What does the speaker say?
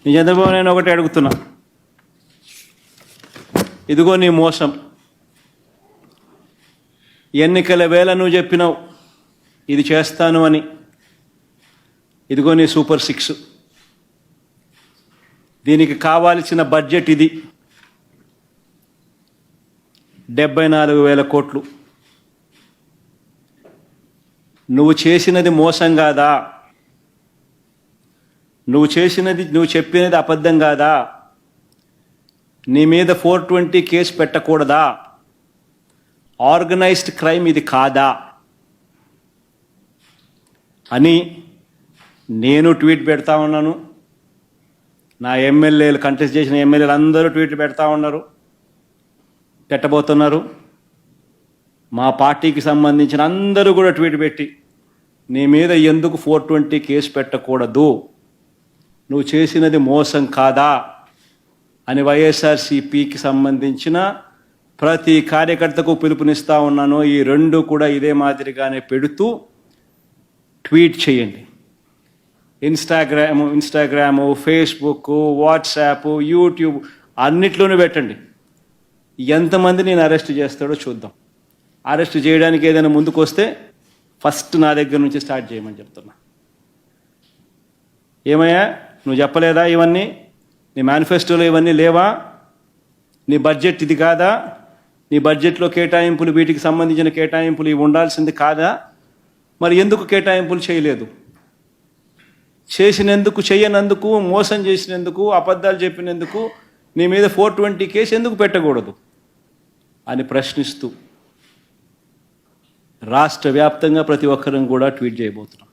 నీ చంద్రబాబు నేను ఒకటి అడుగుతున్నా, ఇదిగో నీ మోసం. ఎన్నికల వేళ నువ్వు చెప్పినావు ఇది చేస్తాను అని. ఇదిగో నీ సూపర్ 6. దీనికి కావాల్సిన బడ్జెట్ ఇది 74,000 కోట్లు. నువ్వు చేసినది మోసం కాదా? నువ్వు చెప్పినది అబద్ధం కాదా? నీ మీద 420 కేసు పెట్టకూడదా? ఆర్గనైజ్డ్ క్రైమ్ ఇది కాదా అని నేను ట్వీట్ పెడతా ఉన్నాను. నా ఎమ్మెల్యేలు, కంటెస్ట్ చేసిన ఎమ్మెల్యేలు అందరూ ట్వీట్ పెడతా ఉన్నారు, పెట్టబోతున్నారు. మా పార్టీకి సంబంధించిన అందరూ కూడా ట్వీట్ పెట్టి నీ మీద ఎందుకు 420 కేసు పెట్టకూడదు, నువ్వు చేసినది మోసం కాదా అని వైఎస్ఆర్సీపీకి సంబంధించిన ప్రతి కార్యకర్తకు పిలుపునిస్తూ ఉన్నాను. ఈ రెండు కూడా ఇదే మాదిరిగానే పెడుతూ ట్వీట్ చేయండి. ఇన్స్టాగ్రాము, ఫేస్బుక్, వాట్సాప్, యూట్యూబ్ అన్నిట్లోనూ పెట్టండి. ఎంతమంది నేను అరెస్ట్ చేస్తాడో చూద్దాం. అరెస్ట్ చేయడానికి ఏదైనా ముందుకు వస్తే ఫస్ట్ నా దగ్గర నుంచి స్టార్ట్ చేయమని చెప్తున్నా. ఏమయ్యా నువ్వు చెప్పలేదా ఇవన్నీ? నీ మేనిఫెస్టోలో ఇవన్నీ లేవా? నీ బడ్జెట్ ఇది కాదా? నీ బడ్జెట్లో కేటాయింపులు, వీటికి సంబంధించిన కేటాయింపులు ఇవి ఉండాల్సింది కాదా? మరి ఎందుకు కేటాయింపులు చేయలేదు? చేసినందుకు, చేయనందుకు, మోసం చేసినందుకు, అబద్ధాలు చెప్పినందుకు నీ మీద 420 కేసు ఎందుకు పెట్టకూడదు అని ప్రశ్నిస్తూ రాష్ట్ర వ్యాప్తంగా ప్రతి ఒక్కరం కూడా ట్వీట్ చేయబోతున్నాం.